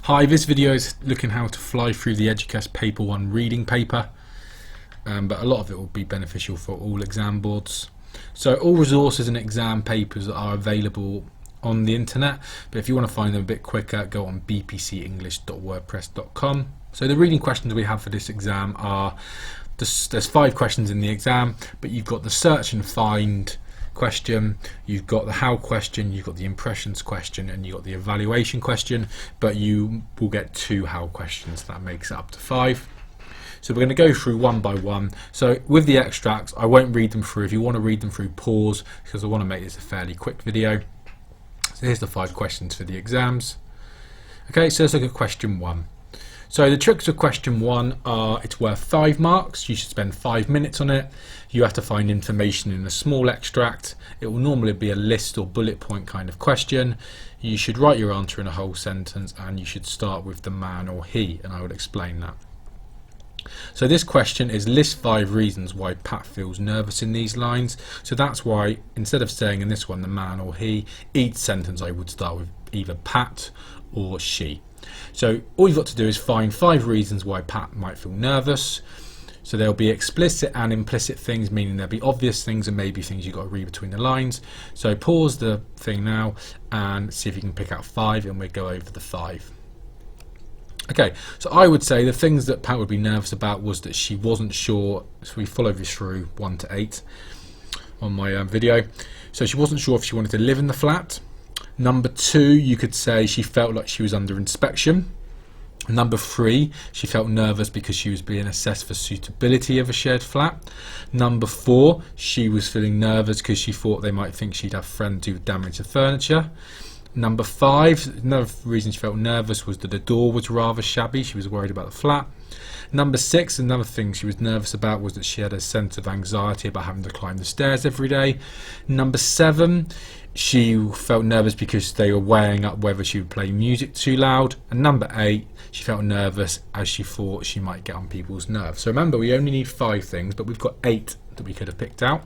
Hi, this video is looking how to fly through the EDUQAS Paper 1 reading paper, but a lot of it will be beneficial for all exam boards. So all resources and exam papers are available on the internet, but if you want to find them a bit quicker, go on bpcenglish.wordpress.com. So the reading questions we have for this exam are, there's 5 questions in the exam, but you've got the search and find question, you've got the how question, you've got the impressions question, and you've got the evaluation question, but you will get 2 how questions. That makes it up to 5. So we're going to go through one by one. So with the extracts, I won't read them through. If you want to read them through, pause, because I want to make this a fairly quick video. So here's the 5 questions for the exams. Okay, so let's look at question 1. So the tricks of question 1 are, it's worth 5 marks. You should spend 5 minutes on it. You have to find information in a small extract. It will normally be a list or bullet point kind of question. You should write your answer in a whole sentence, and you should start with the man or he, and I will explain that. So this question is, list 5 reasons why Pat feels nervous in these lines. So that's why, instead of saying in this one the man or he, each sentence I would start with either Pat or she. So all you've got to do is find 5 reasons why Pat might feel nervous. So there'll be explicit and implicit things, meaning there'll be obvious things and maybe things you've got to read between the lines. So pause the thing now and see if you can pick out 5, and we'll go over the 5. Okay, so I would say the things that Pat would be nervous about was that she wasn't sure. So we follow this through 1 to 8 on my video. So she wasn't sure if she wanted to live in the flat. Number 2, you could say she felt like she was under inspection. Number 3, she felt nervous because she was being assessed for suitability of a shared flat. Number 4, she was feeling nervous because she thought they might think she'd have friends who would damage the furniture. Number 5, another reason she felt nervous was that the door was rather shabby. She was worried about the flat. Number 6, another thing she was nervous about was that she had a sense of anxiety about having to climb the stairs every day. Number 7, she felt nervous because they were weighing up whether she would play music too loud. And number 8, she felt nervous as she thought she might get on people's nerves. So remember, we only need 5 things, but we've got 8 that we could have picked out.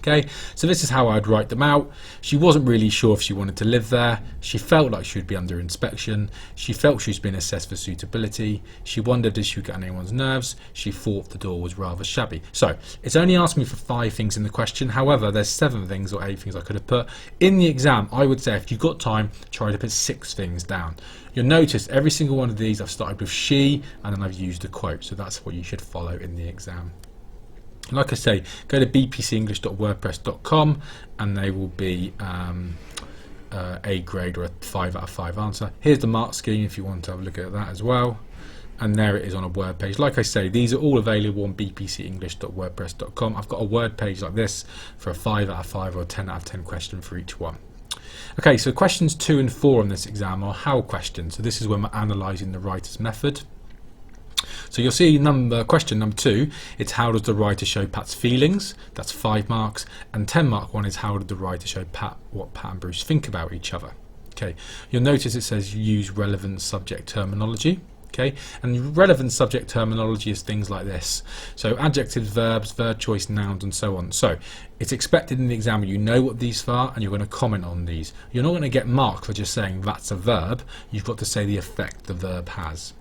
Okay, so this is how I'd write them out. She wasn't really sure if she wanted to live there. She felt like she would be under inspection. She felt she was being assessed for suitability. She wondered if she would get on anyone's nerves. She thought the door was rather shabby. So it's only asked me for 5 things in the question. However, there's 7 things or 8 things I could have put. In the exam, I would say if you've got time, try to put 6 things down. You'll notice every single one of these I've started with she, and then I've used a quote. So that's what you should follow in the exam. Like I say, go to bpcenglish.wordpress.com and they will be A grade or a 5 out of 5 answer. Here's the mark scheme if you want to have a look at that as well. And there it is on a word page. Like I say, these are all available on bpcenglish.wordpress.com. I've got a word page like this for a 5 out of 5 or a 10 out of 10 question for each one. Okay, so questions 2 and 4 on this exam are how questions. So this is when we're analysing the writer's method. So you'll see question number 2, it's how does the writer show Pat's feelings? That's 5 marks. And 10 mark one is how did the writer show Pat what Pat and Bruce think about each other? Okay, you'll notice it says use relevant subject terminology. Okay, and relevant subject terminology is things like this. So adjectives, verbs, verb choice, nouns, and so on. So it's expected in the exam you know what these are and you're going to comment on these. You're not going to get marked for just saying that's a verb. You've got to say the effect the verb has.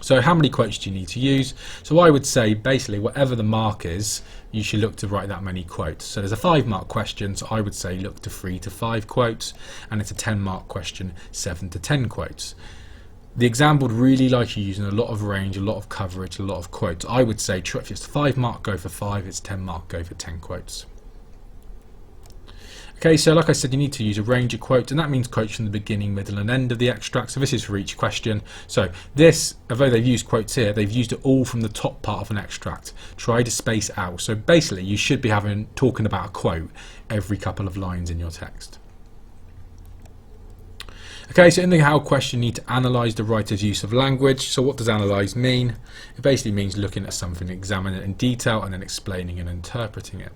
So how many quotes do you need to use? So I would say basically whatever the mark is, you should look to write that many quotes. So there's a 5 mark question, so I would say look to 3 to 5 quotes, and it's a 10 mark question, 7 to 10 quotes. The exam would really like you using a lot of range, a lot of coverage, a lot of quotes. I would say if it's 5 mark, go for 5, it's 10 mark, go for 10 quotes. Okay, so like I said, you need to use a range of quotes, and that means quotes from the beginning, middle and end of the extract. So this is for each question. So this, although they've used quotes here, they've used it all from the top part of an extract. Try to space out. So basically you should be talking about a quote every couple of lines in your text. Okay, so in the how question, you need to analyse the writer's use of language. So what does analyse mean? It basically means looking at something, examining it in detail, and then explaining and interpreting it.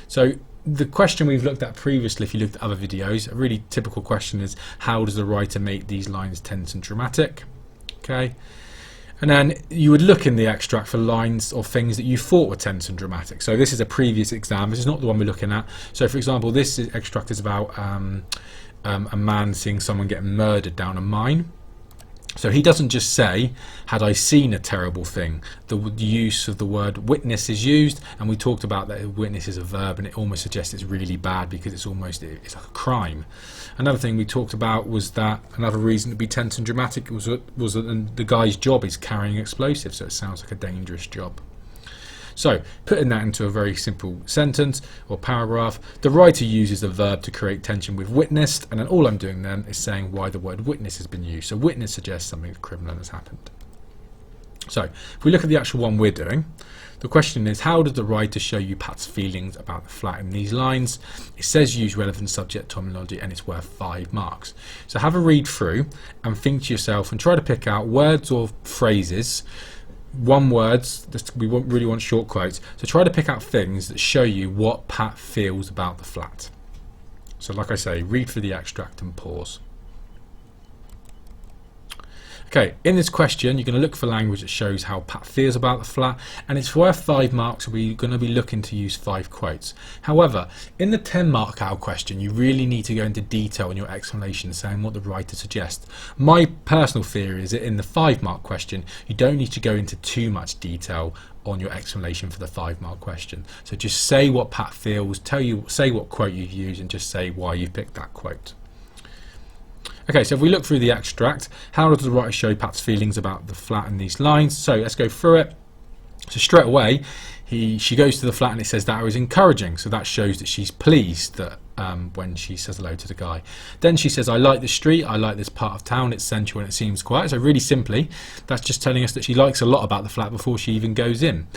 So the question we've looked at previously, if you looked at other videos, a really typical question is how does the writer make these lines tense and dramatic? Okay, and then you would look in the extract for lines or things that you thought were tense and dramatic. So this is a previous exam, this is not the one we're looking at. So for example, this extract is about a man seeing someone get murdered down a mine. So he doesn't just say, had I seen a terrible thing. The use of the word witness is used, and we talked about that witness is a verb, and it almost suggests it's really bad because it's like a crime. Another thing we talked about was that another reason to be tense and dramatic was that the guy's job is carrying explosives, so it sounds like a dangerous job. So, putting that into a very simple sentence or paragraph, the writer uses the verb to create tension with witnessed, and then all I'm doing then is saying why the word witness has been used. So witness suggests something criminal has happened. So, if we look at the actual one we're doing, the question is, how does the writer show you Pat's feelings about the flat in these lines? It says use relevant subject terminology and it's worth 5 marks. So have a read through and think to yourself and try to pick out words or phrases, one words, we really want short quotes, so try to pick out things that show you what Pat feels about the flat. So like I say, read through the extract and pause. Okay, in this question you're going to look for language that shows how Pat feels about the flat, and it's worth 5 marks, so we're going to be looking to use 5 quotes. However, in the 10-mark out question you really need to go into detail in your explanation saying what the writer suggests. My personal theory is that in the 5-mark question you don't need to go into too much detail on your explanation for the 5-mark question. So just say what Pat feels, say what quote you've used, and just say why you picked that quote. Okay, so if we look through the extract, how does the writer show Pat's feelings about the flat in these lines? So let's go through it. So straight away, she goes to the flat and it says that it was encouraging. So that shows that she's pleased that when she says hello to the guy. Then she says, I like the street, I like this part of town, it's central and it seems quiet. So really simply, that's just telling us that she likes a lot about the flat before she even goes in.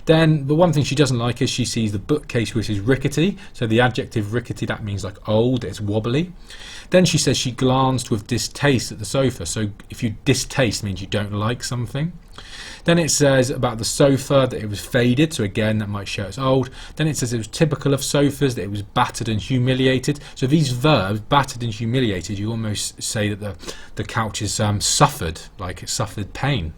Then the one thing she doesn't like is she sees the bookcase which is rickety. So the adjective rickety, that means like old, it's wobbly. Then she says she glanced with distaste at the sofa. So if you distaste means you don't like something. Then it says about the sofa that it was faded, so again that might show it's old. Then it says it was typical of sofas, that it was battered and humiliated. So these verbs, battered and humiliated, you almost say that the couch has suffered, like it suffered pain.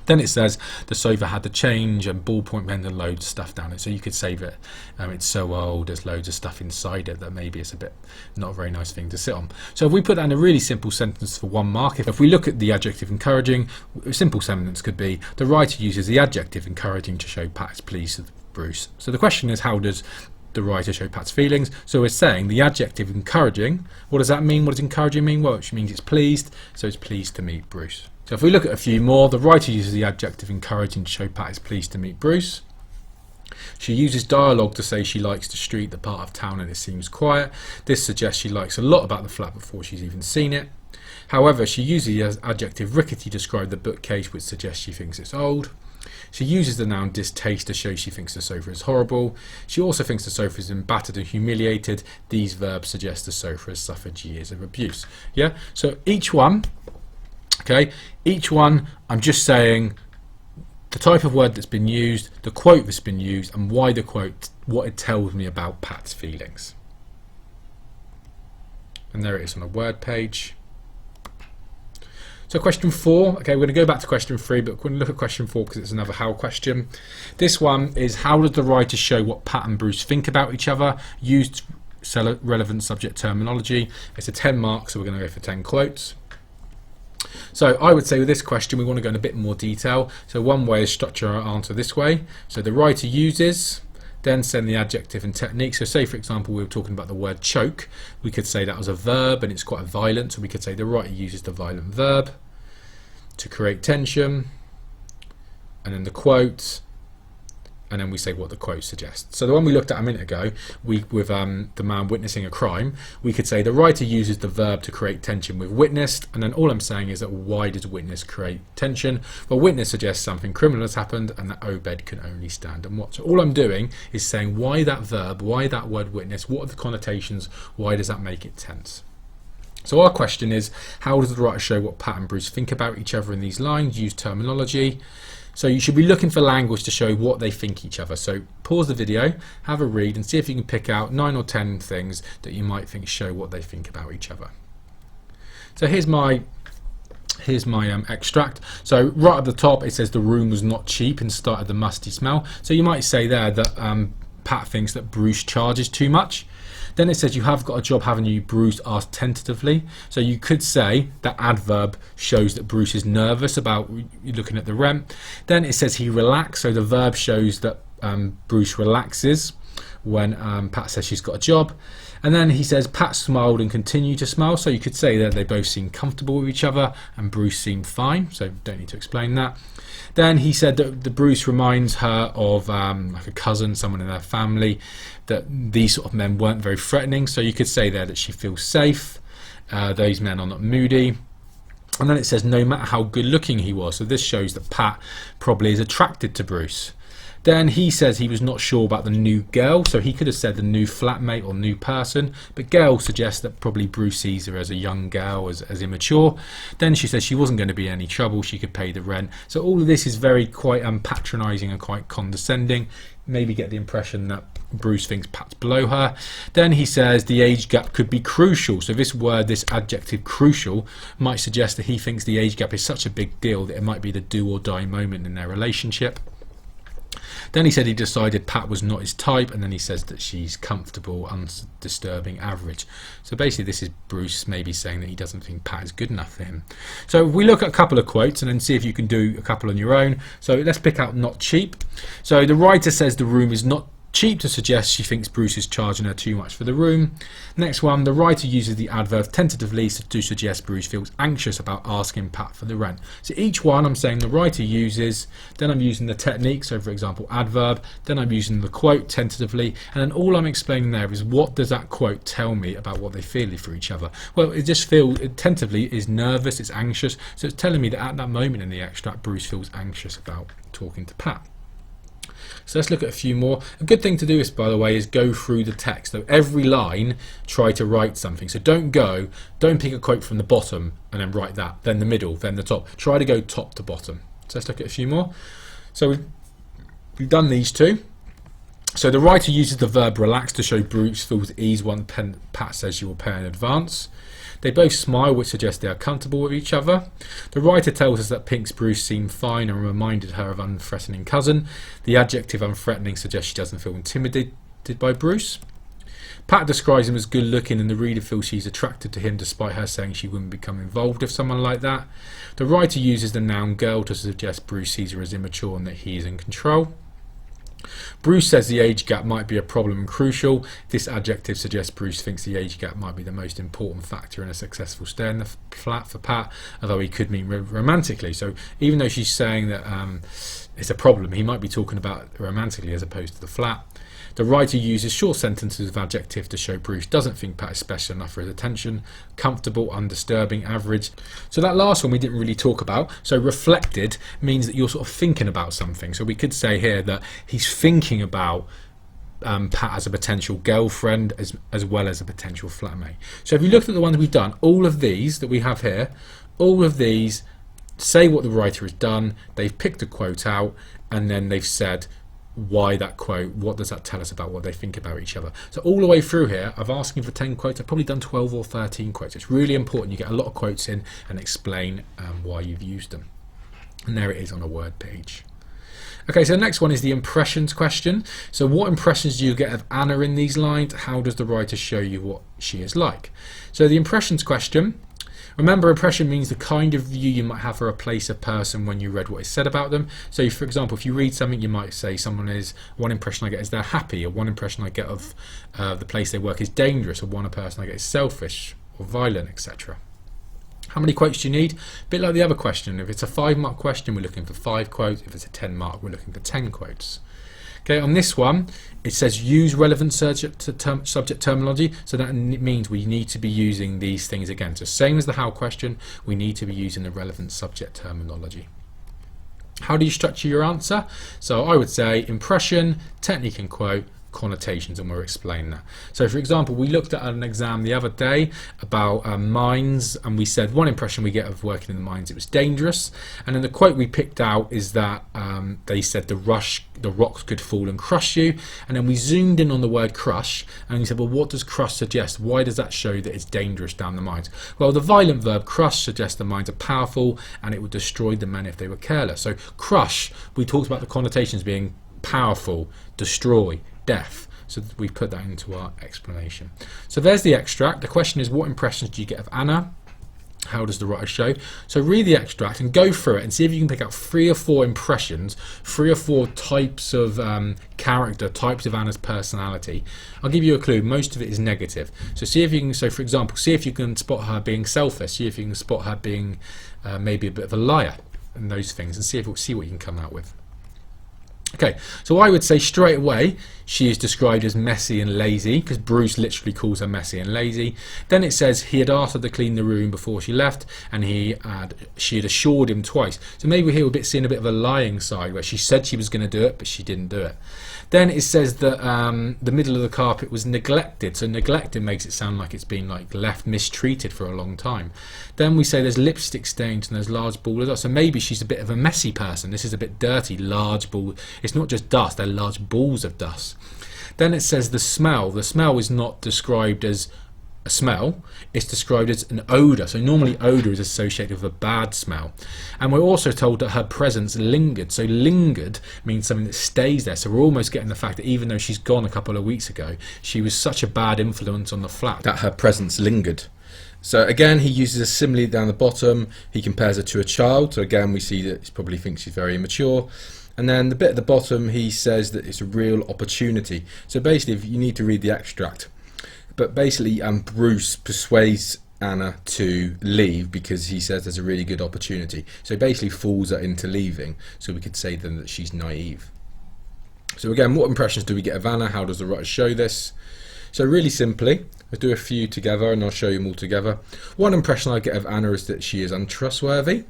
Then it says the sofa had to change and ballpoint pens and loads of stuff down it. So you could say that it's so old, there's loads of stuff inside it that maybe it's a bit not a very nice thing to sit on. So if we put that in a really simple sentence for 1 mark, if we look at the adjective encouraging, a simple sentence could be, the writer uses the adjective encouraging to show Pat is pleased with Bruce. So the question is, how does the writer show Pat's feelings? So we're saying the adjective encouraging, what does that mean? What does encouraging mean? Well, it means it's pleased, so it's pleased to meet Bruce. So if we look at a few more, the writer uses the adjective encouraging to show Pat is pleased to meet Bruce. She uses dialogue to say she likes the street, the part of town, and it seems quiet. This suggests she likes a lot about the flat before she's even seen it. However, she uses the adjective rickety to describe the bookcase, which suggests she thinks it's old. She uses the noun distaste to show she thinks the sofa is horrible. She also thinks the sofa has been battered and humiliated. These verbs suggest the sofa has suffered years of abuse. Yeah, so each one, okay, each one I'm just saying the type of word that's been used, the quote that's been used, and why the quote, what it tells me about Pat's feelings. And there it is on a word page. So question 4, okay, we're going to go back to question 3, but we're going to look at question 4 because it's another how question. This one is, how does the writer show what Pat and Bruce think about each other? Used relevant subject terminology. It's a 10 mark, so we're going to go for 10 quotes. So I would say with this question we want to go in a bit more detail. So one way is structure our answer this way. So the writer uses, then send the adjective and technique. So say for example we were talking about the word choke, we could say that was a verb and it's quite violent, so we could say the writer uses the violent verb to create tension, and then the quote, and then we say what the quote suggests. So the one we looked at a minute ago, with the man witnessing a crime, we could say the writer uses the verb to create tension with witnessed, and then all I'm saying is that why does witness create tension? Well, witness suggests something criminal has happened and that Obed can only stand and watch. So all I'm doing is saying why that verb, why that word witness, what are the connotations, why does that make it tense? So our question is, how does the writer show what Pat and Bruce think about each other in these lines? Use terminology. So you should be looking for language to show what they think each other. So pause the video, have a read, and see if you can pick out 9 or 10 things that you might think show what they think about each other. So here's my extract. So right at the top it says the room was not cheap and started the musty smell. So you might say there that Pat thinks that Bruce charges too much. Then it says, you have got a job, haven't you? Bruce asked tentatively. So you could say that adverb shows that Bruce is nervous about looking at the rent. Then it says he relaxed. So the verb shows that Bruce relaxes when Pat says she's got a job. And then he says Pat smiled and continued to smile. So you could say that they both seem comfortable with each other and Bruce seemed fine. So don't need to explain that. Then he said that the Bruce reminds her of like a cousin, someone in their family, that these sort of men weren't very threatening. So you could say there that she feels safe. Those men are not moody. And then it says no matter how good looking he was. So this shows that Pat probably is attracted to Bruce. Then he says he was not sure about the new girl, so he could have said the new flatmate or new person, but girl suggests that probably Bruce sees her as a young girl, as immature. Then she says she wasn't going to be any trouble, she could pay the rent. So all of this is very quite patronising and quite condescending. Maybe get the impression that Bruce thinks Pat's below her. Then he says the age gap could be crucial. So this word, this adjective crucial, might suggest that he thinks the age gap is such a big deal that it might be the do or die moment in their relationship. Then he said he decided Pat was not his type, and then he says that she's comfortable, undisturbing, average. So basically this is Bruce maybe saying that he doesn't think Pat is good enough for him. So we look at a couple of quotes and then see if you can do a couple on your own. So let's pick out not cheap. So the writer says the room is not cheap, to suggest she thinks Bruce is charging her too much for the room. Next one, the writer uses the adverb tentatively to suggest Bruce feels anxious about asking Pat for the rent. So each one I'm saying the writer uses, then I'm using the technique, so for example adverb, then I'm using the quote tentatively, and then all I'm explaining there is what does that quote tell me about what they feel for each other. Well, it just feels, tentatively is nervous, it's anxious, so it's telling me that at that moment in the extract Bruce feels anxious about talking to Pat. So let's look at a few more. A good thing to do is, by the way, is go through the text. So every line, try to write something. So don't pick a quote from the bottom and then write that, then the middle, then the top. Try to go top to bottom. So let's look at a few more. So we've done these two. So the writer uses the verb relax to show Bruce feels at ease when Pat says she will pay in advance. They both smile, which suggests they are comfortable with each other. The writer tells us that Pink's Bruce seemed fine and reminded her of unthreatening cousin. The adjective unthreatening suggests she doesn't feel intimidated by Bruce. Pat describes him as good looking and the reader feels she's attracted to him despite her saying she wouldn't become involved with someone like that. The writer uses the noun girl to suggest Bruce sees her as immature and that he is in control. Bruce says the age gap might be a problem and crucial. This adjective suggests Bruce thinks the age gap might be the most important factor in a successful stay in the flat for Pat, although he could mean romantically. So even though she's saying that it's a problem, he might be talking about romantically as opposed to the flat. The writer uses short sentences of adjective to show Bruce doesn't think Pat is special enough for his attention. Comfortable, undisturbing, average. So that last one we didn't really talk about. So reflected means that you're sort of thinking about something. So we could say here that he's thinking about Pat as a potential girlfriend as well as a potential flatmate. So if you looked at the ones we've done, all of these that we have here, all of these say what the writer has done. They've picked a quote out and then they've said why that quote, what does that tell us about what they think about each other. So all the way through here I've asked you for 10 quotes. I've probably done 12 or 13 quotes. It's really important you get a lot of quotes in and explain why you've used them. And there it is on a word page. Okay, so the next one is the impressions question. So what impressions do you get of Anna in these lines? How does the writer show you what she is like? So the impressions question, remember, impression means the kind of view you might have for a place, a person when you read what is said about them. So for example, if you read something, you might say someone is, one impression I get is they're happy, or one impression I get of the place they work is dangerous, or one person I get is selfish or violent, etc. How many quotes do you need? A bit like the other question. If it's a 5-mark question, we're looking for 5 quotes. If it's a 10-mark, we're looking for 10 quotes. Okay, on this one, it says use relevant subject terminology. So that means we need to be using these things again. So same as the how question, we need to be using the relevant subject terminology. How do you structure your answer? So I would say impression, technique and quote, connotations, and we'll explain that. So for example, we looked at an exam the other day about mines, and we said one impression we get of working in the mines, it was dangerous. And then the quote we picked out is that they said the rocks could fall and crush you. And then we zoomed in on the word crush and we said, well, what does crush suggest? Why does that show that it's dangerous down the mines? Well, the violent verb crush suggests the mines are powerful and it would destroy the men if they were careless. So crush, we talked about the connotations being powerful, destroy, death. So we put that into our explanation. So there's the extract. The question is, what impressions do you get of Anna? How does the writer show? So read the extract and go through it and see if you can pick out 3 or 4 impressions, 3 or 4 types of character, types of Anna's personality. I'll give you a clue. Most of it is negative. So see if you can. So for example, see if you can spot her being selfish. See if you can spot her being maybe a bit of a liar and those things, and see what you can come out with. Okay, so I would say straight away she is described as messy and lazy, because Bruce literally calls her messy and lazy. Then it says he had asked her to clean the room before she left, and she had assured him twice. So maybe here we're seeing a bit of a lying side, where she said she was going to do it, but she didn't do it. Then it says that the middle of the carpet was neglected. So neglected makes it sound like it's been left mistreated for a long time. Then we say there's lipstick stains and there's large balls of dust. So maybe she's a bit of a messy person. This is a bit dirty, large ball. It's not just dust, they're large balls of dust. Then it says the smell. The smell is not described as a smell, it's described as an odour. So normally odour is associated with a bad smell. And we're also told that her presence lingered. So lingered means something that stays there. So we're almost getting the fact that even though she's gone a couple of weeks ago, she was such a bad influence on the flat that her presence lingered. So again, he uses a simile down the bottom. He compares her to a child. So again, we see that he probably thinks she's very immature. And then the bit at the bottom, he says that it's a real opportunity. So basically, if you need to read the extract. But basically, Bruce persuades Anna to leave because he says there's a really good opportunity. So basically fools her into leaving. So we could say then that she's naive. So again, what impressions do we get of Anna? How does the writer show this? So really simply, I'll do a few together and I'll show you them all together. One impression I get of Anna is that she is untrustworthy.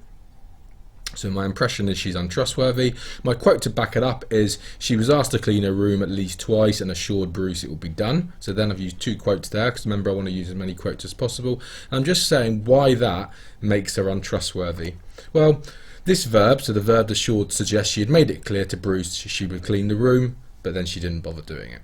So my impression is she's untrustworthy. My quote to back it up is, she was asked to clean her room at least twice and assured Bruce it will be done. So then I've used 2 quotes there, because remember I want to use as many quotes as possible. And I'm just saying why that makes her untrustworthy. Well, this verb, so the verb assured, suggests she had made it clear to Bruce she would clean the room, but then she didn't bother doing it.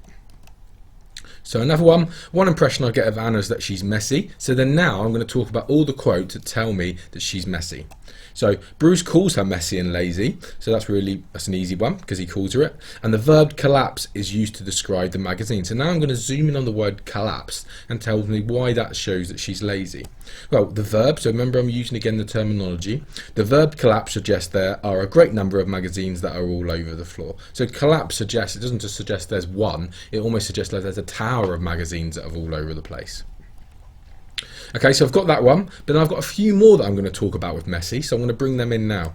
So another one impression I get of Anna is that she's messy. So then now I'm going to talk about all the quotes that tell me that she's messy. So Bruce calls her messy and lazy. So that's an easy one because he calls her it. And the verb collapse is used to describe the magazine. So now I'm going to zoom in on the word collapse and tell me why that shows that she's lazy. Well, the verb, so remember I'm using again the terminology. The verb collapse suggests there are a great number of magazines that are all over the floor. So collapse suggests, it doesn't just suggest there's one, it almost suggests that there's a tower of magazines that are all over the place. Okay, so I've got that one, but then I've got a few more that I'm going to talk about with messy, so I'm going to bring them in now.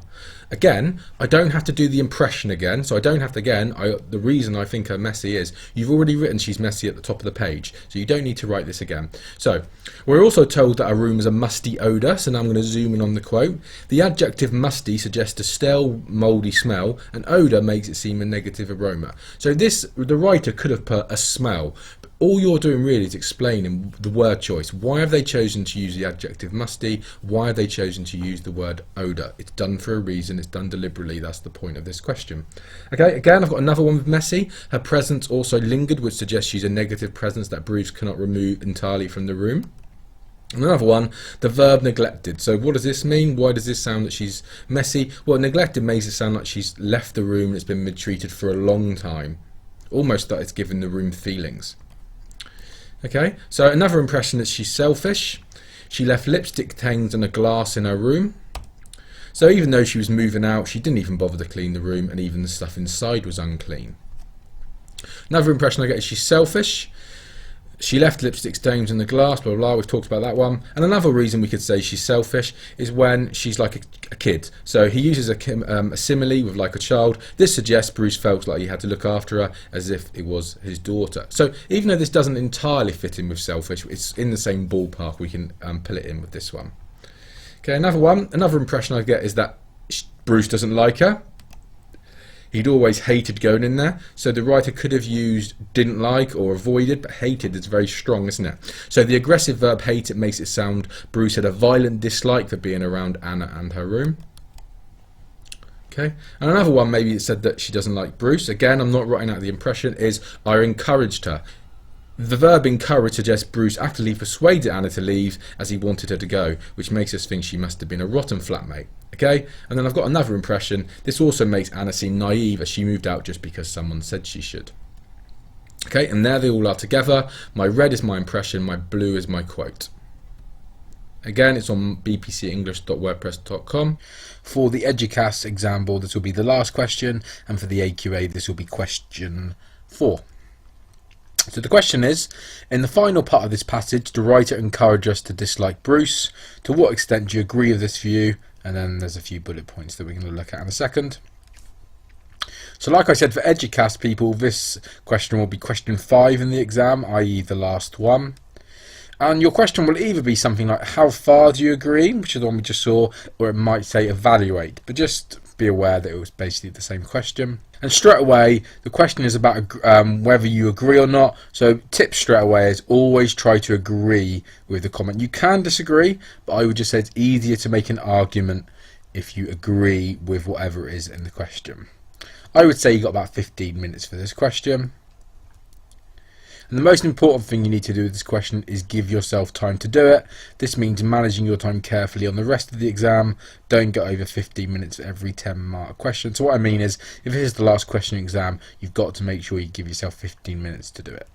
Again, I don't have to do the impression again, so I don't have to the reason I think her messy is, you've already written she's messy at the top of the page, so you don't need to write this again. So, we're also told that her room is a musty odour, so now I'm going to zoom in on the quote. The adjective musty suggests a stale, mouldy smell, and odour makes it seem a negative aroma. So the writer could have put a smell, but all you're doing really is explaining the word choice. Why have they chosen to use the adjective musty? Why have they chosen to use the word odour? It's done for a reason, it's done deliberately, that's the point of this question. Okay, again I've got another one with messy. Her presence also lingered, which suggests she's a negative presence that Bruce cannot remove entirely from the room. And another one, the verb neglected. So what does this mean? Why does this sound that she's messy? Well, neglected makes it sound like she's left the room and it's been mistreated for a long time. Almost that it's given the room feelings. Okay, so another impression is she's selfish. She left lipstick stains and a glass in her room. So even though she was moving out, she didn't even bother to clean the room, and even the stuff inside was unclean. Another impression I get is she's selfish. She left lipstick stains in the glass, blah, blah, blah. We've talked about that one. And another reason we could say she's selfish is when she's like a kid. So he uses a simile with like a child. This suggests Bruce felt like he had to look after her as if it was his daughter. So even though this doesn't entirely fit in with selfish, it's in the same ballpark. We can pull it in with this one. Okay, another impression I get is that Bruce doesn't like her. He'd always hated going in there, so the writer could have used didn't like or avoided, but hated is very strong, isn't it? So the aggressive verb hate, it makes it sound Bruce had a violent dislike for being around Anna and her room. Okay, and another one, maybe it said that she doesn't like Bruce. Again, I'm not writing out the impression, is I encouraged her. The verb encourage suggests Bruce actively persuaded Anna to leave as he wanted her to go, which makes us think she must have been a rotten flatmate. Okay, and then I've got another impression. This also makes Anna seem naive as she moved out just because someone said she should. Okay, and there they all are together. My red is my impression, my blue is my quote. Again, it's on bpcenglish.wordpress.com. For the EDUQAS exam board, this will be the last question, and for the AQA, this will be question 4. So the question is, in the final part of this passage, the writer encourages us to dislike Bruce. To what extent do you agree with this view? And then there's a few bullet points that we're going to look at in a second. So like I said, for EDUQAS people, this question will be question 5 in the exam, i.e. the last one. And your question will either be something like, how far do you agree, which is the one we just saw, or it might say evaluate. But just be aware that it was basically the same question. And straight away, the question is about whether you agree or not. So tip straight away is always try to agree with the comment. You can disagree, but I would just say it's easier to make an argument if you agree with whatever it is in the question. I would say you got about 15 minutes for this question. And the most important thing you need to do with this question is give yourself time to do it. This means managing your time carefully on the rest of the exam. Don't go over 15 minutes for every 10-mark question. So what I mean is, if this is the last question exam, you've got to make sure you give yourself 15 minutes to do it.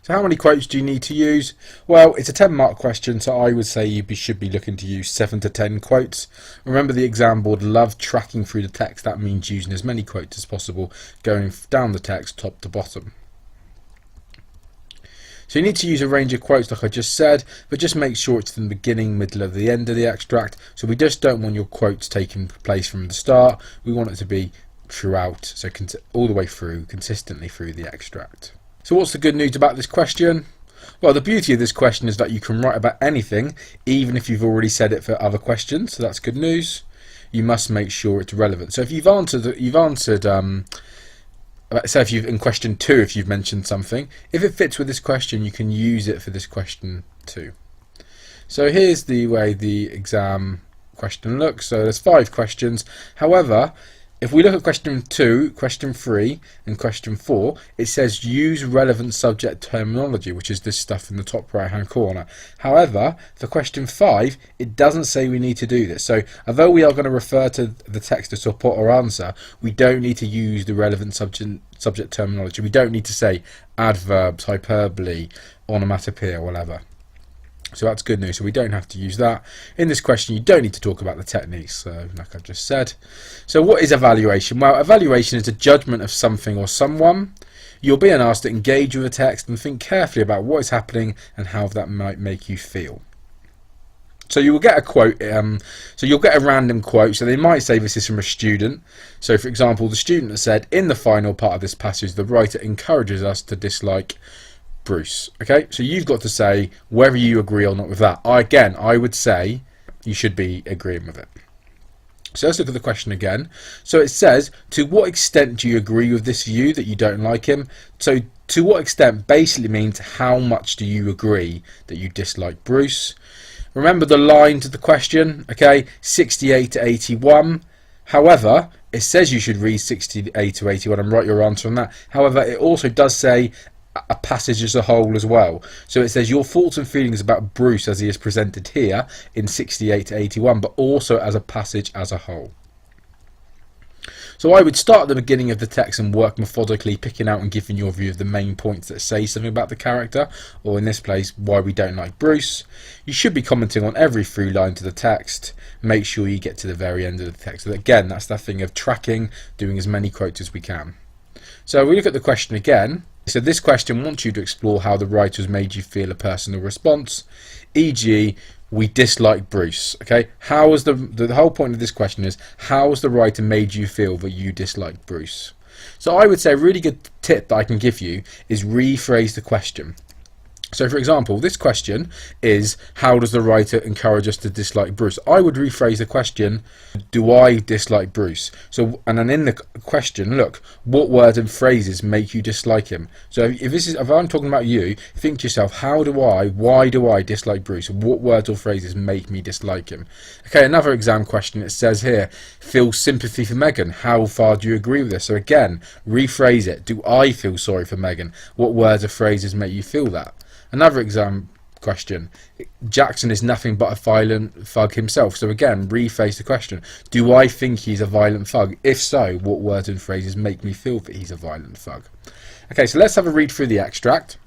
So how many quotes do you need to use? Well, it's a 10-mark question, so I would say you should be looking to use 7 to 10 quotes. Remember, the exam board love tracking through the text. That means using as many quotes as possible, going down the text top to bottom. So you need to use a range of quotes like I just said, but just make sure it's from the beginning, middle, or the end of the extract. So we just don't want your quotes taking place from the start. We want it to be throughout, so all the way through, consistently through the extract. So what's the good news about this question? Well, the beauty of this question is that you can write about anything, even if you've already said it for other questions, so that's good news. You must make sure it's relevant. So if you've answered say if in question 2, if you've mentioned something, if it fits with this question, you can use it for this question too. So here's the way the exam question looks. So there's 5 questions. However, if we look at question 2, question 3 and question 4, it says use relevant subject terminology, which is this stuff in the top right hand corner. However, for question 5, it doesn't say we need to do this. So although we are going to refer to the text to support our answer, we don't need to use the relevant subject terminology. We don't need to say adverbs, hyperbole, onomatopoeia, whatever. So that's good news. So we don't have to use that. In this question, you don't need to talk about the techniques, so like I've just said. So what is evaluation? Well, evaluation is a judgment of something or someone. You're being asked to engage with the text and think carefully about what is happening and how that might make you feel. So you will get a quote, so you'll get a random quote, so they might say this is from a student. So for example, the student has said, in the final part of this passage, the writer encourages us to dislike Bruce. Okay, so you've got to say whether you agree or not with that. I would say you should be agreeing with it. So let's look at the question again. So it says, to what extent do you agree with this view that you don't like him? So to what extent basically means how much do you agree that you dislike Bruce? Remember the lines of the question, okay, 68 to 81. However, it says you should read 68 to 81 and write your answer on that. However, it also does say a passage as a whole as well. So it says your thoughts and feelings about Bruce as he is presented here in 68 to 81, but also as a passage as a whole. So I would start at the beginning of the text and work methodically, picking out and giving your view of the main points that say something about the character, or in this place, why we don't like Bruce. You should be commenting on every through line to the text. Make sure you get to the very end of the text. So again, that's that thing of tracking, doing as many quotes as we can. So we look at the question again. So this question wants you to explore how the writer has made you feel a personal response, e.g. we dislike Bruce. Okay, how was the whole point of this question is, how has the writer made you feel that you dislike Bruce? So I would say a really good tip that I can give you is rephrase the question. So for example, this question is, how does the writer encourage us to dislike Bruce? I would rephrase the question, do I dislike Bruce? So, and then in the question, look, what words and phrases make you dislike him? So if I'm talking about you, think to yourself, why do I dislike Bruce? What words or phrases make me dislike him? Okay, another exam question, it says here, feel sympathy for Megan. How far do you agree with this? So again, rephrase it. Do I feel sorry for Megan? What words or phrases make you feel that? Another exam question. Jackson is nothing but a violent thug himself. So again, rephrase the question. Do I think he's a violent thug? If so, what words and phrases make me feel that he's a violent thug? Okay, so let's have a read through the extract.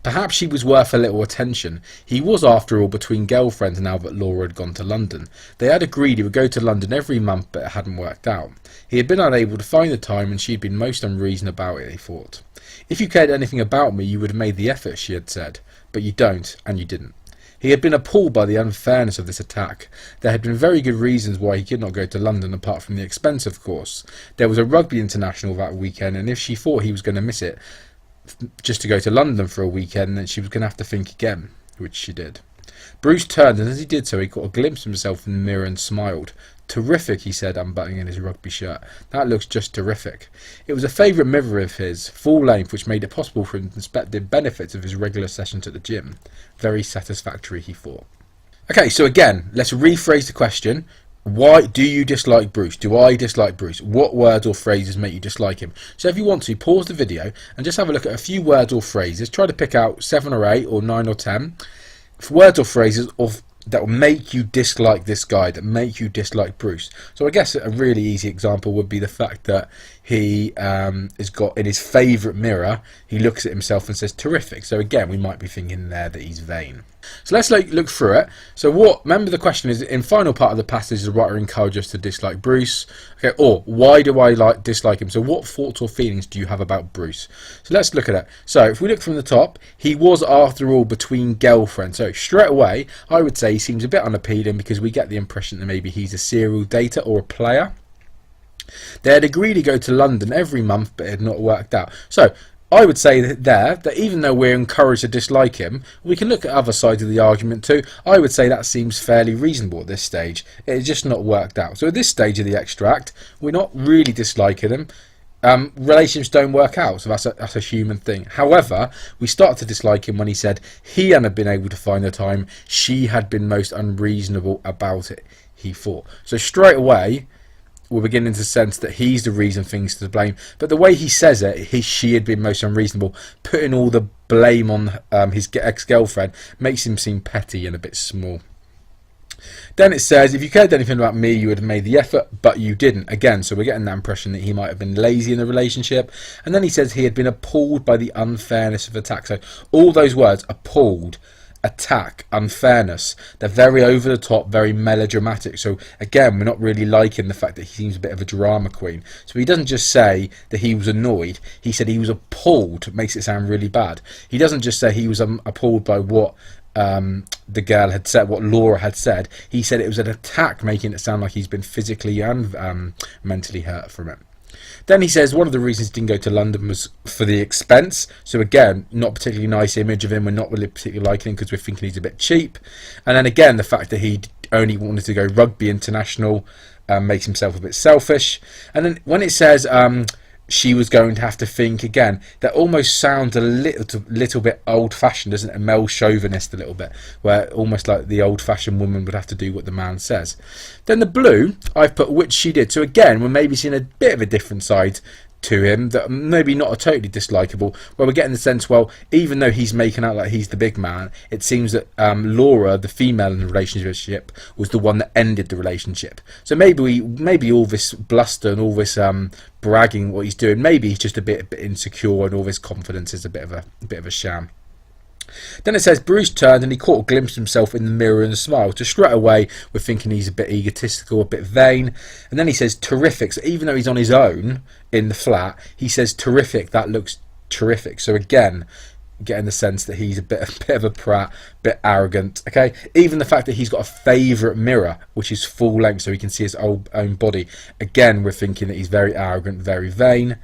Perhaps she was worth a little attention. He was, after all, between girlfriends now that Laura had gone to London. They had agreed he would go to London every month, but it hadn't worked out. He had been unable to find the time, and she had been most unreasonable about it, he thought. If you cared anything about me, you would have made the effort, she had said. But you don't, and you didn't. He had been appalled by the unfairness of this attack. There had been very good reasons why he could not go to London, apart from the expense, of course. There was a rugby international that weekend, and if she thought he was going to miss it, just to go to London for a weekend, then she was going to have to think again, which she did. Bruce turned, and as he did so, he caught a glimpse of himself in the mirror and smiled. Terrific, he said, unbuttoning his rugby shirt. That looks just terrific. It was a favourite mirror of his, full length, which made it possible for him to inspect the benefits of his regular sessions at the gym. Very satisfactory, he thought. Okay, so again, let's rephrase the question. Why do you dislike Bruce? Do I dislike Bruce? What words or phrases make you dislike him? So if you want to, pause the video and just have a look at a few words or phrases. Try to pick out 7 or 8 or 9 or 10 words or phrases that will make you dislike this guy, that make you dislike Bruce. So I guess a really easy example would be the fact that he has got, in his favourite mirror, he looks at himself and says terrific. So again, we might be thinking there that he's vain. So let's look through it. So remember the question is, in final part of the passage, the writer encourages us to dislike Bruce. Okay, or why do I dislike him? So what thoughts or feelings do you have about Bruce? So let's look at it. So if we look from the top, he was, after all, between girlfriends. So straight away, I would say he seems a bit unappealing because we get the impression that maybe he's a serial dater or a player. They had agreed to go to London every month, but it had not worked out. So I would say that even though we're encouraged to dislike him, we can look at other sides of the argument too. I would say that seems fairly reasonable at this stage. It has just not worked out. So at this stage of the extract, we're not really disliking him. Relationships don't work out, so that's a human thing. However, we start to dislike him when he said he hadn't been able to find the time. She had been most unreasonable about it, he thought. So straight away, we're beginning to sense that he's the reason things to blame. But the way he says it, she had been most unreasonable, putting all the blame on his ex-girlfriend, makes him seem petty and a bit small. Then it says, if you cared anything about me, you would have made the effort, but you didn't. Again, so we're getting that impression that he might have been lazy in the relationship. And then he says he had been appalled by the unfairness of attack. So all those words, appalled, attack, unfairness, they're very over the top, very melodramatic. So again, we're not really liking the fact that he seems a bit of a drama queen. So he doesn't just say that he was annoyed, he said he was appalled. It makes it sound really bad. He doesn't just say he was appalled by what the girl had said, what Laura had said. He said it was an attack, making it sound like he's been physically and mentally hurt from it. Then he says one of the reasons he didn't go to London was for the expense. So again, not particularly nice image of him. We're not really particularly liking him because we're thinking he's a bit cheap. And then again, the fact that he only wanted to go rugby international makes himself a bit selfish. And then when it says she was going to have to think again, that almost sounds a little bit old-fashioned, doesn't it? A male chauvinist a little bit, where almost like the old-fashioned woman would have to do what the man says. Then the blue, I've put which she did. So again, we're maybe seeing a bit of a different side to him, that maybe not a totally dislikable, where we're getting the sense, well, even though he's making out like he's the big man, it seems that Laura, the female in the relationship, was the one that ended the relationship. So maybe all this bluster and all this bragging what he's doing, maybe he's just a bit insecure, and all this confidence is a bit of a sham. Then it says Bruce turned and he caught a glimpse of himself in the mirror and smiled. So straight away we're thinking he's a bit egotistical, a bit vain. And then he says terrific. So even though he's on his own in the flat, he says terrific. That looks terrific. So again, getting the sense that he's a bit of a prat, a bit arrogant. Okay, even the fact that he's got a favourite mirror which is full length so he can see his own body, again we're thinking that he's very arrogant, very vain.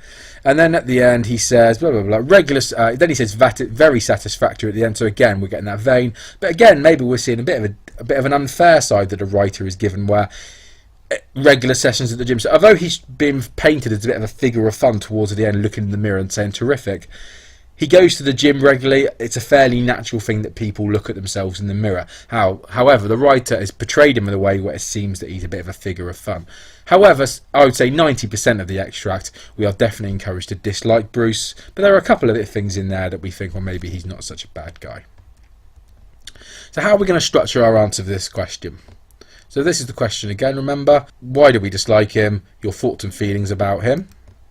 And then at the end he says blah blah blah, regular, then he says very satisfactory at the end. So again we're getting that vain, but again maybe we're seeing a bit of an unfair side that a writer is given, where regular sessions at the gym. So although he's been painted as a bit of a figure of fun towards the end, looking in the mirror and saying terrific, he goes to the gym regularly. It's a fairly natural thing that people look at themselves in the mirror. However, the writer has portrayed him in a way where it seems that he's a bit of a figure of fun. However, I would say 90% of the extract, we are definitely encouraged to dislike Bruce. But there are a couple of things in there that we think, well, maybe he's not such a bad guy. So how are we going to structure our answer to this question? So this is the question again, remember. Why do we dislike him? Your thoughts and feelings about him.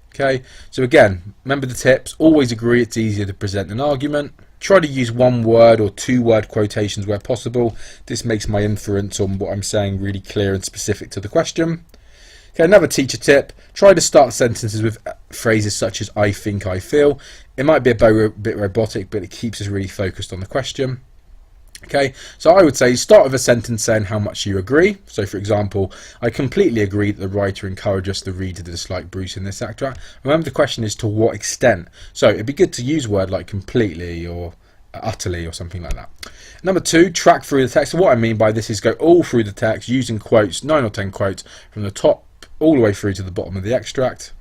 Okay, so again, remember the tips. Always agree it's easier to present an argument. Try to use 1 word or 2 word quotations where possible. This makes my inference on what I'm saying really clear and specific to the question. Okay, another teacher tip. Try to start sentences with phrases such as I think, I feel. It might be a bit robotic, but it keeps us really focused on the question. Okay, so I would say start with a sentence saying how much you agree. So for example, I completely agree that the writer encourages the reader to dislike Bruce in this extract. Remember the question is to what extent. So it'd be good to use a word like completely or utterly or something like that. Number 2, track through the text. So what I mean by this is go all through the text using quotes, 9 or 10 quotes from the top all the way through to the bottom of the extract.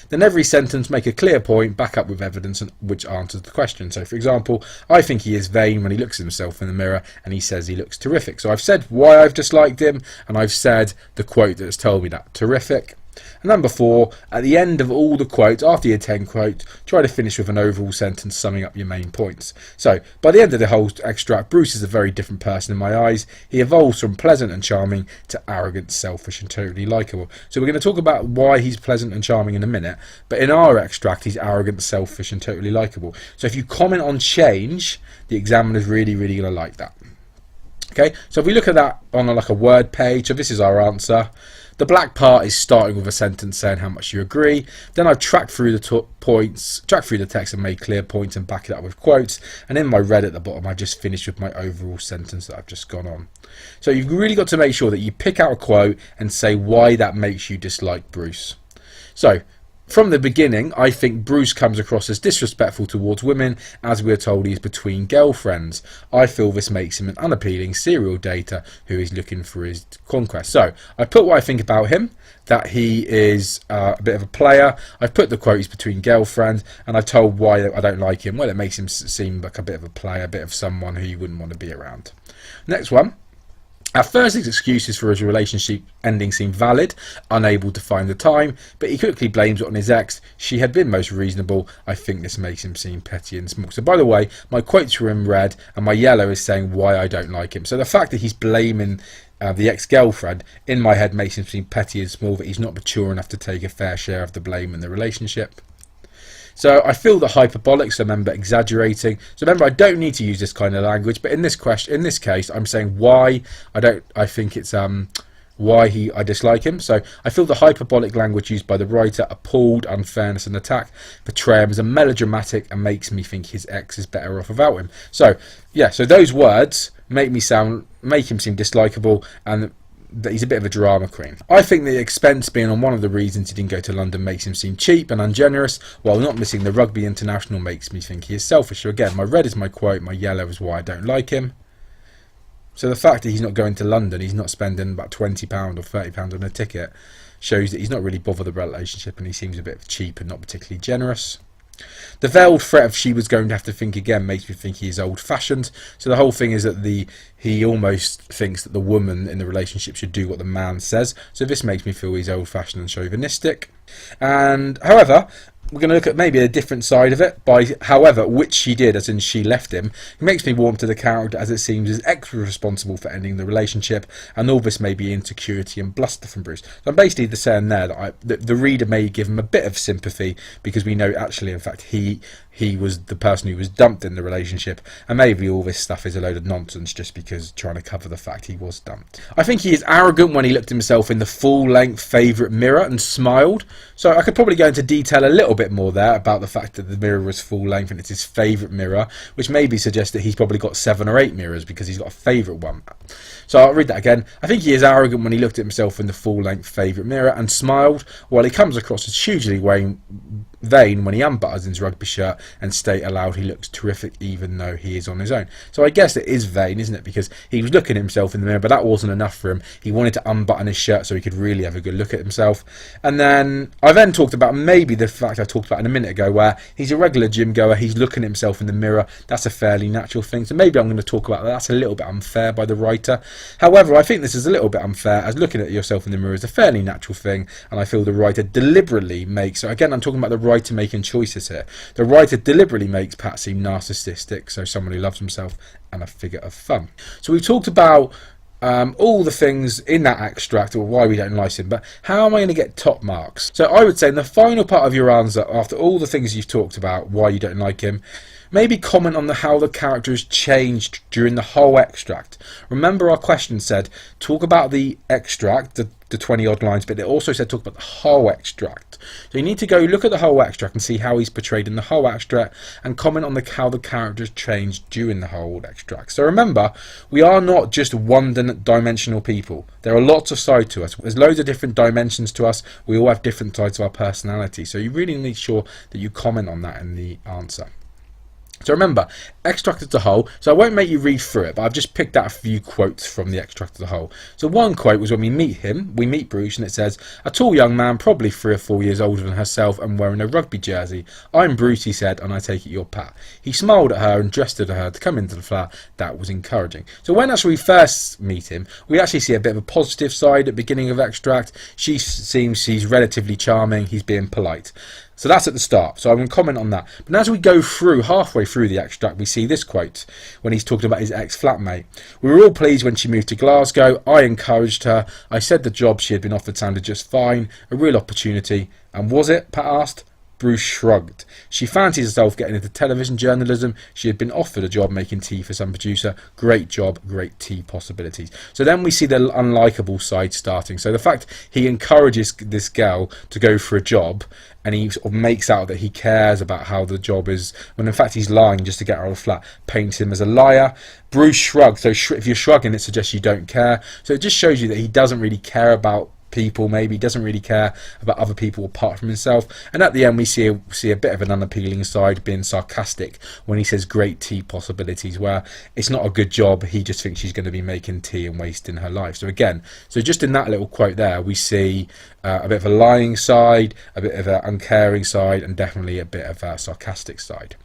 Then every sentence make a clear point, back up with evidence which answers the question. So for example, I think he is vain when he looks at himself in the mirror and he says he looks terrific. So I've said why I've disliked him and I've said the quote that's told me that, terrific. And number 4, at the end of all the quotes, after your 10 quotes, try to finish with an overall sentence summing up your main points. So by the end of the whole extract, Bruce is a very different person in my eyes. He evolves from pleasant and charming to arrogant, selfish and totally likeable. So we're going to talk about why he's pleasant and charming in a minute, but in our extract he's arrogant, selfish and totally likeable. So if you comment on change, the examiner's really going to like that. Okay, so if we look at that on like a word page, so this is our answer. The black part is starting with a sentence saying how much you agree. Then I've tracked through the tracked through the text and made clear points and back it up with quotes. And in my red at the bottom, I just finished with my overall sentence that I've just gone on. So you've really got to make sure that you pick out a quote and say why that makes you dislike Bruce. So from the beginning, I think Bruce comes across as disrespectful towards women, as we're told he's between girlfriends. I feel this makes him an unappealing serial dater who is looking for his conquest. So I put what I think about him, that he is a bit of a player. I've put the quote he's between girlfriends, and I've told why I don't like him. Well, it makes him seem like a bit of a player, a bit of someone who you wouldn't want to be around. Next one. At first, his excuses for his relationship ending seem valid, unable to find the time, but he quickly blames it on his ex. She had been most reasonable. I think this makes him seem petty and small. So by the way, my quotes were in red and my yellow is saying why I don't like him. So the fact that he's blaming the ex-girlfriend in my head makes him seem petty and small, that he's not mature enough to take a fair share of the blame in the relationship. So I feel the hyperbolic, so remember exaggerating. So remember, I don't need to use this kind of language, but in this case, I'm saying why I dislike him. So I feel the hyperbolic language used by the writer, appalled, unfairness and attack, portray him as a melodramatic and makes me think his ex is better off without him. So yeah, so those words make him seem dislikable and that he's a bit of a drama queen. I think the expense being on one of the reasons he didn't go to London makes him seem cheap and ungenerous, while not missing the rugby international makes me think he is selfish. So again, my red is my quote, my yellow is why I don't like him. So the fact that he's not going to London, he's not spending about £20 or £30 on a ticket, shows that he's not really bothered the relationship and he seems a bit cheap and not particularly generous. The veiled threat of she was going to have to think again makes me think he is old-fashioned. So the whole thing is that he almost thinks that the woman in the relationship should do what the man says. So this makes me feel he's old-fashioned and chauvinistic. And however, we're going to look at maybe a different side of it. By however, which she did, as in she left him, it makes me warm to the character, as it seems is extra responsible for ending the relationship, and all this may be insecurity and bluster from Bruce. So I'm basically saying there that the reader may give him a bit of sympathy, because we know actually in fact he was the person who was dumped in the relationship, and maybe all this stuff is a load of nonsense just because trying to cover the fact he was dumped. I think he is arrogant when he looked at himself in the full-length favourite mirror and smiled. So I could probably go into detail a little bit more there about the fact that the mirror was full-length and it's his favourite mirror, which maybe suggests that he's probably got 7 or 8 mirrors because he's got a favourite one. So I'll read that again. I think he is arrogant when he looked at himself in the full-length favourite mirror and smiled, while he comes across as hugely vain when he unbuttons his rugby shirt and state aloud he looks terrific even though he is on his own. So I guess it is vain, isn't it? Because he was looking at himself in the mirror, but that wasn't enough for him. He wanted to unbutton his shirt so he could really have a good look at himself. And then I talked about maybe the fact I talked about in a minute ago, where he's a regular gym goer, he's looking at himself in the mirror. That's a fairly natural thing. So maybe I'm going to talk about that. That's a little bit unfair by the writer. However, I think this is a little bit unfair, as looking at yourself in the mirror is a fairly natural thing, and I feel the writer deliberately makes, so again, I'm talking about the writer making choices here. The writer deliberately makes Pat seem narcissistic, so someone who loves himself, and a figure of fun. So we've talked about all the things in that extract, or why we don't like him, but how am I going to get top marks? So I would say in the final part of your answer, after all the things you've talked about why you don't like him, maybe comment on how the character has changed during the whole extract. Remember, our question said talk about the extract, the 20 odd lines, but it also said talk about the whole extract. So you need to go look at the whole extract and see how he's portrayed in the whole extract, and comment on how the character has changed during the whole extract. So remember, we are not just one-dimensional people. There are lots of sides to us. There's loads of different dimensions to us. We all have different sides of our personality. So you really need to make sure that you comment on that in the answer. So remember, extract as a whole, so I won't make you read through it, but I've just picked out a few quotes from the extract as a whole. So one quote was when we meet Bruce, and it says, "A tall young man, probably 3 or 4 years older than herself, and wearing a rugby jersey. 'I'm Bruce,' he said, 'and I take it you're Pat.' He smiled at her and gestured at her to come into the flat. That was encouraging." So when actually we first meet him, we actually see a bit of a positive side at the beginning of extract. She's relatively charming, he's being polite. So that's at the start, so I'm going to comment on that. But as we go through, halfway through the extract, we see this quote when he's talking about his ex-flatmate. "We were all pleased when she moved to Glasgow. I encouraged her. I said the job she had been offered sounded just fine, a real opportunity." "And was it?" Pat asked. Bruce shrugged. "She fancies herself getting into television journalism. She had been offered a job making tea for some producer. Great job, great tea possibilities." So then we see the unlikable side starting. So the fact he encourages this girl to go for a job, and he sort of makes out that he cares about how the job is, when in fact he's lying just to get out of the flat, paints him as a liar. Bruce shrugged. So if you're shrugging, it suggests you don't care. So it just shows you that he doesn't really care about people. Maybe he doesn't really care about other people apart from himself. And at the end we see a bit of an unappealing side, being sarcastic when he says great tea possibilities, where it's not a good job, he just thinks she's going to be making tea and wasting her life. So again, so just in that little quote there, we see a bit of a lying side, a bit of an uncaring side, and definitely a bit of a sarcastic side.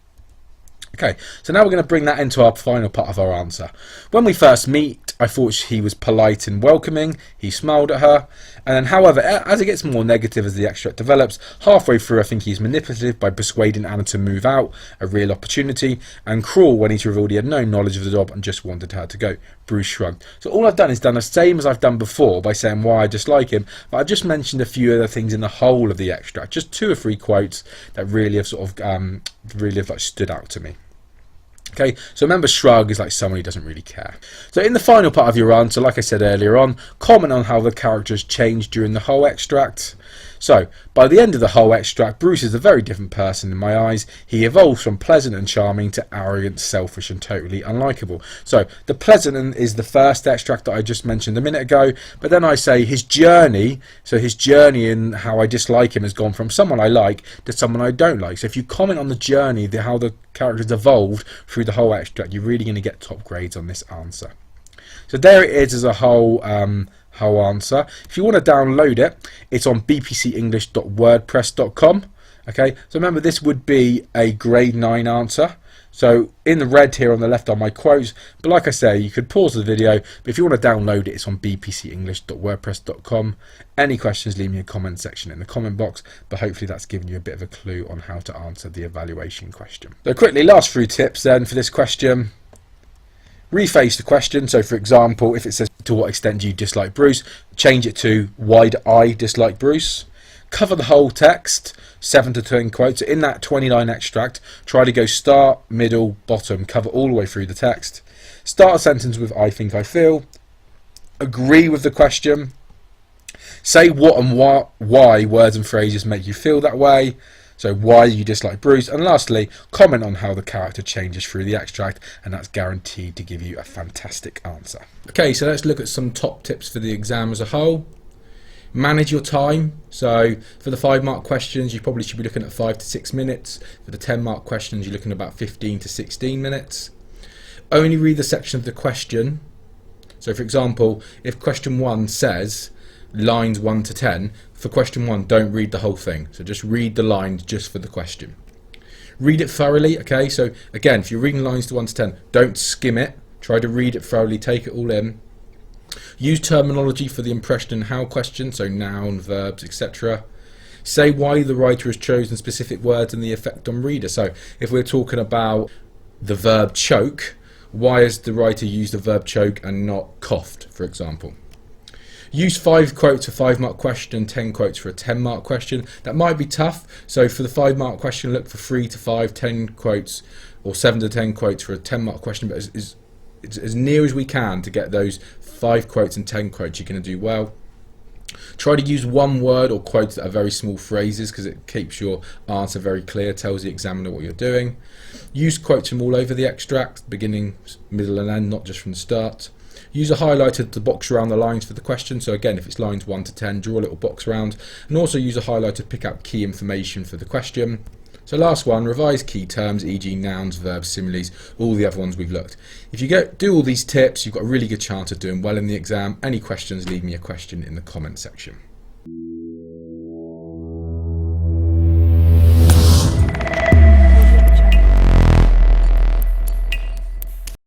Okay, so now we're going to bring that into our final part of our answer. When we first meet, I thought he was polite and welcoming. He smiled at her. And then, however, as it gets more negative as the extract develops, halfway through I think he's manipulative by persuading Anna to move out, a real opportunity, and cruel when he's revealed he had no knowledge of the job and just wanted her to go. Bruce shrugged. So all I've done is done the same as I've done before by saying why I dislike him, but I've just mentioned a few other things in the whole of the extract, just 2 or 3 quotes that really have stood out to me. Okay, so remember, shrug is like someone who doesn't really care. So in the final part of your answer, like I said earlier on, comment on how the characters changed during the whole extract. So, by the end of the whole extract, Bruce is a very different person in my eyes. He evolves from pleasant and charming to arrogant, selfish and totally unlikable. So, the pleasant is the first extract that I just mentioned a minute ago, but then I say his journey, so his journey in how I dislike him has gone from someone I like to someone I don't like. So if you comment on the journey, how the character's evolved through the whole extract, you're really going to get top grades on this answer. So there it is as a whole answer. If you want to download it, it's on bpcenglish.wordpress.com. Okay, so remember, this would be a grade 9 answer. So in the red here on the left are my quotes, but like I say, you could pause the video, but if you want to download it, it's on bpcenglish.wordpress.com. Any questions, leave me a comment section in the comment box, but hopefully that's given you a bit of a clue on how to answer the evaluation question. So quickly, last 3 tips then for this question. Rephrase the question. So for example, if it says to what extent do you dislike Bruce, change it to why do I dislike Bruce. Cover the whole text, 7 to 10 quotes. In that 20-line extract, try to go start, middle, bottom, cover all the way through the text. Start a sentence with I think, I feel. Agree with the question. Say what and why words and phrases make you feel that way. So why you dislike Bruce. And lastly, comment on how the character changes through the extract, and that's guaranteed to give you a fantastic answer. Okay, so let's look at some top tips for the exam as a whole. Manage your time. So for the 5-mark questions, you probably should be looking at 5 to 6 minutes. For the 10-mark questions, you're looking at about 15 to 16 minutes. Only read the section of the question. So for example, if question 1 says, lines 1 to 10, for question 1, don't read the whole thing. So just read the lines just for the question. Read it thoroughly, okay? So again, if you're reading lines to 1 to 10, don't skim it. Try to read it thoroughly, take it all in. Use terminology for the impression and how question, so noun, verbs, etc. Say why the writer has chosen specific words and the effect on reader. So if we're talking about the verb choke, why has the writer used the verb choke and not coughed, for example? Use 5 quotes for 5-mark question, 10 quotes for a 10-mark question. That might be tough. So for the 5-mark question, look for 3 to 5, 10 quotes, or 7 to 10 quotes for a 10-mark question. But as near as we can to get those 5 quotes and 10 quotes, you're going to do well. Try to use one word or quotes that are very small phrases, because it keeps your answer very clear, tells the examiner what you're doing. Use quotes from all over the extract, beginning, middle and end, not just from the start. Use a highlighter to box around the lines for the question. So again, if it's lines 1 to 10, draw a little box around, and also use a highlighter to pick out key information for the question. So last one, revise key terms, e.g. nouns, verbs, similes, all the other ones we've looked. If you do all these tips, you've got a really good chance of doing well in the exam. Any questions, leave me a question in the comment section.